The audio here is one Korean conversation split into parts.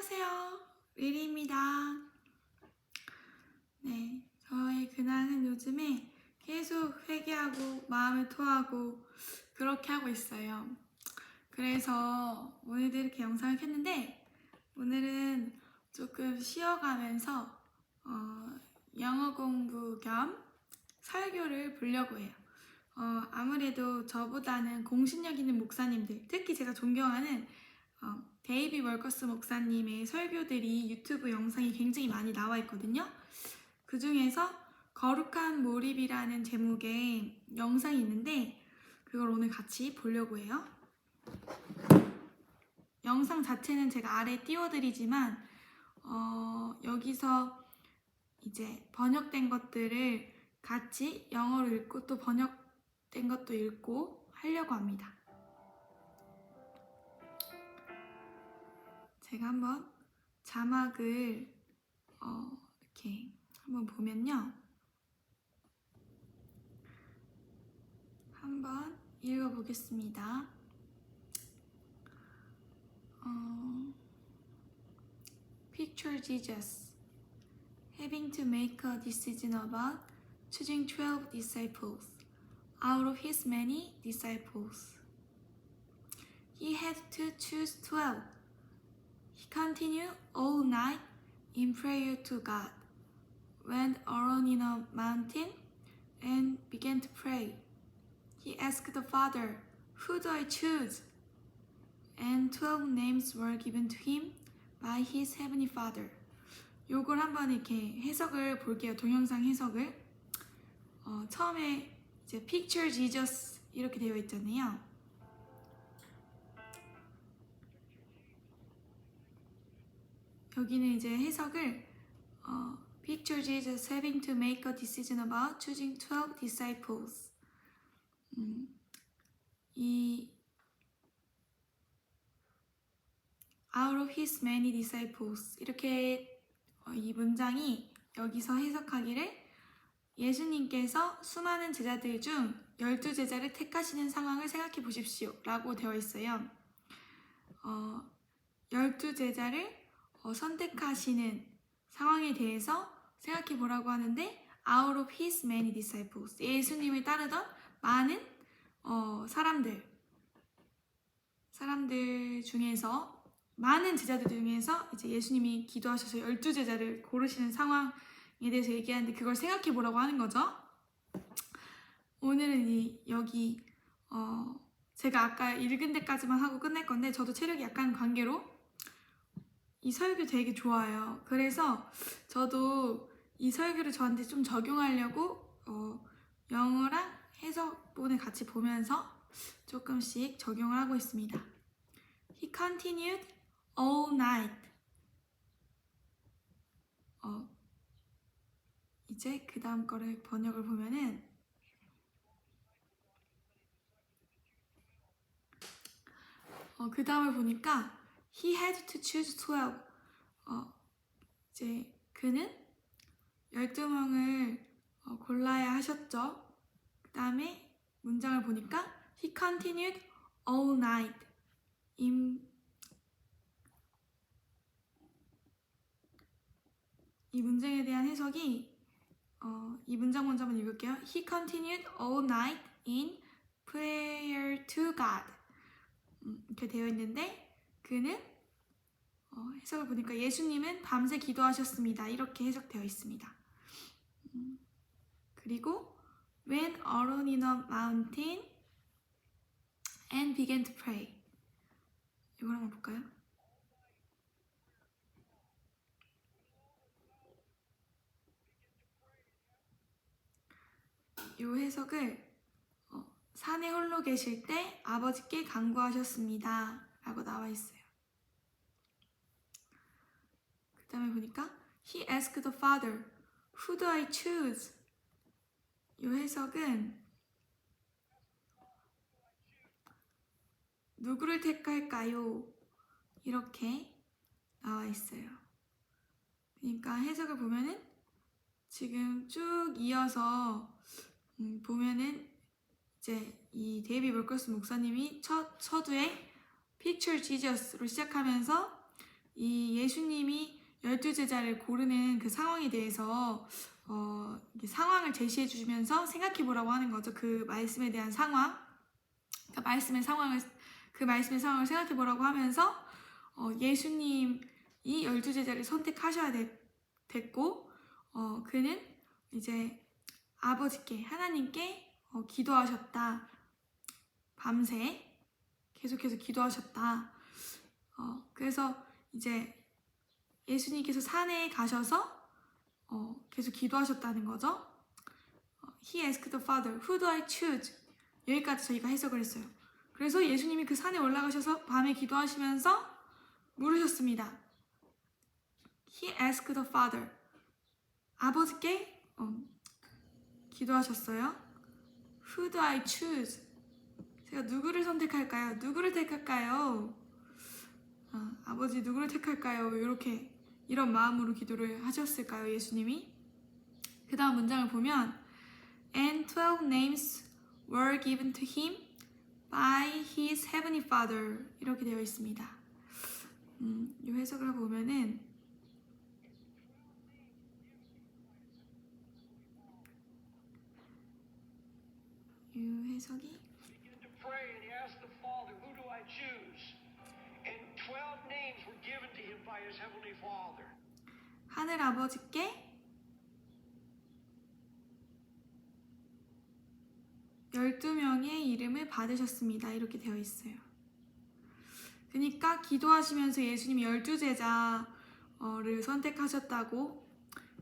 안녕하세요. 리리입니다. 네, 저의 근황은 요즘에 계속 회개하고 마음을 토하고 그렇게 하고 있어요. 그래서 오늘도 이렇게 영상을 켰는데 오늘은 조금 쉬어가면서 영어 공부 겸 설교를 보려고 해요. 아무래도 저보다는 공신력 있는 목사님들, 특히 제가 존경하는 데이비 월커스 목사님의 설교들이 유튜브 영상이 굉장히 많이 나와 있거든요. 그 중에서 거룩한 몰입이라는 제목의 영상이 있는데 그걸 오늘 같이 보려고 해요. 영상 자체는 제가 아래 띄워드리지만 여기서 이제 번역된 것들을 같이 영어로 읽고 또 번역된 것도 읽고 하려고 합니다. 제가 한번 자막을 이렇게 한번 보면요. 한번 읽어보겠습니다. Picture Jesus having to make a decision about choosing 12 disciples out of his many disciples. He had to choose 12. He continued all night in prayer to God, went alone in a mountain, and began to pray. He asked the Father, "Who do I choose?" And 12 names were given to him by his heavenly Father. 요걸 한번 이렇게 해석을 볼게요. 동영상 해석을. 처음에 이제 Picture Jesus 이렇게 되어 있잖아요. 여기는 이제 해석을 Picture Jesus having to make a decision about choosing 12 disciples. 이 out of his many disciples 이렇게 이 문장이 여기서 해석하기를 예수님께서 수많은 제자들 중 12제자를 택하시는 상황을 생각해 보십시오 라고 되어 있어요. 12제자를 선택하시는 상황에 대해서 생각해 보라고 하는데 out of his many disciples 예수님을 따르던 많은 사람들 중에서 많은 제자들 중에서 이제 예수님이 기도하셔서 12제자를 고르시는 상황에 대해서 얘기하는데 그걸 생각해 보라고 하는 거죠. 오늘은 여기 제가 아까 읽은 데까지만 하고 끝낼 건데 저도 체력이 약간 관계로 이 설교 되게 좋아요. 그래서 저도 이 설교를 저한테 좀 적용하려고 영어랑 해석본을 같이 보면서 조금씩 적용을 하고 있습니다. He continued all night. 이제 그 다음 거를 번역을 보면은 그 다음을 보니까 He had to choose 12. 이제 그는 12명을 골라야 하셨죠. 그 다음에 문장을 보니까 He continued all night. 이 문장에 대한 해석이 이 문장 먼저 한번 읽을게요. He continued all night in prayer to God. 이렇게 되어 있는데 그는 해석을 보니까 예수님은 밤새 기도하셨습니다. 이렇게 해석되어 있습니다. 그리고 went alone in a mountain and began to pray. 이걸 한번 볼까요? 이 해석을 산에 홀로 계실 때 아버지께 간구하셨습니다 라고 나와 있어요. 그 다음에 보니까 He asked the Father, "Who do I choose?" 이 해석은 누구를 택할까요? 이렇게 나와 있어요. 그러니까 해석을 보면은 지금 쭉 이어서 보면은 이제 이 데이비 월커스 목사님이 첫 서두에 Picture Jesus로 시작하면서 이 예수님이 12제자를 고르는 그 상황에 대해서 이렇게 상황을 제시해 주시면서 생각해 보라고 하는 거죠. 그 말씀에 대한 상황, 그 말씀의 상황을 생각해 보라고 하면서 예수님이 12제자를 선택하셔야 됐고 그는 이제 아버지께 하나님께 기도하셨다. 밤새 계속해서 기도하셨다. 그래서 이제 예수님께서 산에 가셔서 계속 기도하셨다는 거죠. He asked the Father, Who do I choose? 여기까지 저희가 해석을 했어요. 그래서 예수님이 그 산에 올라가셔서 밤에 기도하시면서 물으셨습니다. He asked the Father, 아버지께 기도하셨어요. Who do I choose? 제가 누구를 선택할까요? 누구를 택할까요? 아버지 누구를 택할까요? 이런 마음으로 기도를 하셨을까요? 예수님이? 그 다음 문장을 보면 And 12 names were given to him by his heavenly Father 이렇게 되어 있습니다. 이 해석을 보면은 이 해석이 pray and he asked the Father, who do I choose? And 12 names were given to him by his heavenly Father. 하늘 아버지께 12명의 이름을 받으셨습니다. 이렇게 되어 있어요. 그러니까 기도하시면서 예수님이 12제자를 선택하셨다고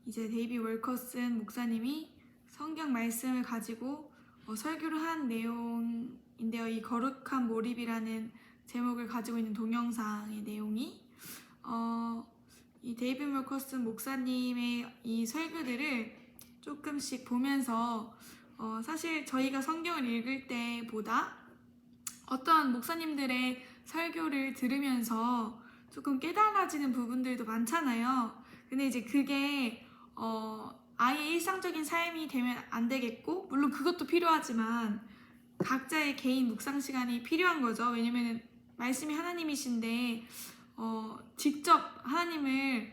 이제 데이비 월커슨 목사님이 성경 말씀을 가지고 설교를 한 내용인데요. 이 거룩한 몰입이라는 제목을 가지고 있는 동영상의 내용이 이 데이비 월커슨 목사님의 이 설교들을 조금씩 보면서 사실 저희가 성경을 읽을 때보다 어떤 목사님들의 설교를 들으면서 조금 깨달아지는 부분들도 많잖아요. 근데 이제 그게 아예 일상적인 삶이 되면 안 되겠고, 물론 그것도 필요하지만 각자의 개인 묵상 시간이 필요한 거죠. 왜냐면은 말씀이 하나님이신데 직접 하나님을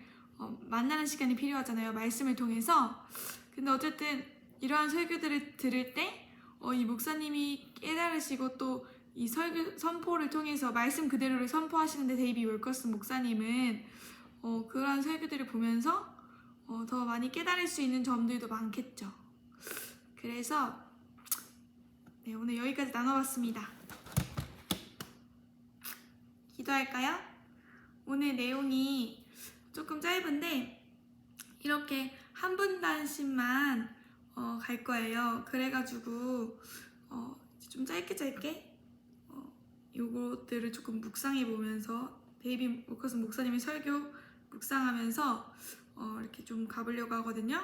만나는 시간이 필요하잖아요. 말씀을 통해서. 근데 어쨌든 이러한 설교들을 들을 때 이 목사님이 깨달으시고 또 이 설교 선포를 통해서 말씀 그대로를 선포하시는데 데이비 월커슨 목사님은 그러한 설교들을 보면서 더 많이 깨달을 수 있는 점들도 많겠죠. 그래서 네, 오늘 여기까지 나눠봤습니다. 기도할까요? 오늘 내용이 조금 짧은데 이렇게 한 분단씩만 갈 거예요. 그래가지고 좀 짧게 요것들을 조금 묵상해 보면서 데이비 워커슨 목사님의 설교 묵상하면서 이렇게 좀 가보려고 하거든요.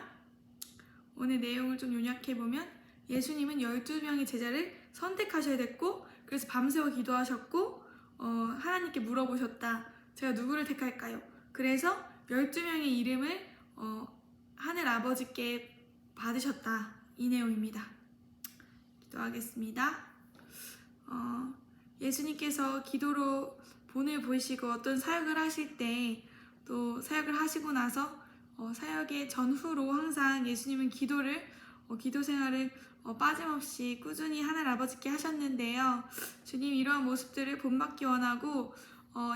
오늘 내용을 좀 요약해 보면 예수님은 12명의 제자를 선택하셔야 됐고 그래서 밤새워 기도하셨고 하나님께 물어보셨다. 제가 누구를 택할까요? 그래서 12명의 이름을 하늘 아버지께 받으셨다. 이 내용입니다. 기도하겠습니다. 예수님께서 기도로 본을 보이시고 어떤 사역을 하실 때 또 사역을 하시고 나서 사역의 전후로 항상 예수님은 기도 생활을 빠짐없이 꾸준히 하늘 아버지께 하셨는데요. 주님 이러한 모습들을 본받기 원하고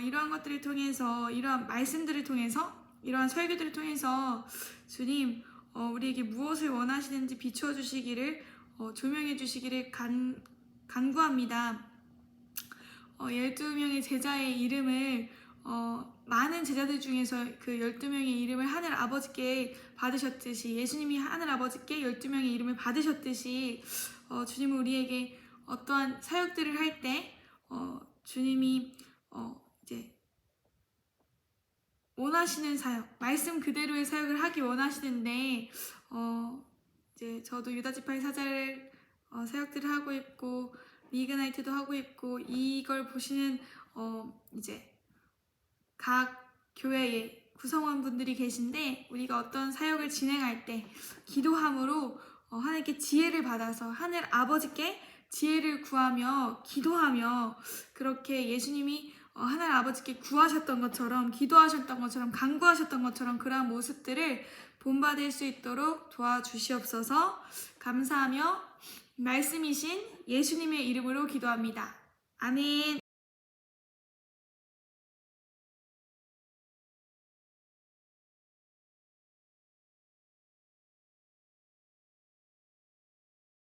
이러한 것들을 통해서 이러한 말씀들을 통해서 이러한 설교들을 통해서 주님 우리에게 무엇을 원하시는지 비추어 주시기를 조명해 주시기를 간구합니다. 12명의 제자의 이름을 많은 제자들 중에서 그 12명의 이름을 하늘 아버지께 받으셨듯이 예수님이 하늘 아버지께 12명의 이름을 받으셨듯이 주님은 우리에게 어떠한 사역들을 할 때 주님이 이제 원하시는 사역, 말씀 그대로의 사역을 하기 원하시는데 이제 저도 유다지파의 사자를 사역들을 하고 있고 리그나이트도 하고 있고 이걸 보시는 이제 각 교회의 구성원분들이 계신데 우리가 어떤 사역을 진행할 때 기도함으로 하나님께 지혜를 받아서 하늘 아버지께 지혜를 구하며 기도하며 그렇게 예수님이 하나님 아버지께 구하셨던 것처럼, 기도하셨던 것처럼, 간구하셨던 것처럼 그러한 모습들을 본받을 수 있도록 도와주시옵소서. 감사하며 말씀이신 예수님의 이름으로 기도합니다. 아멘.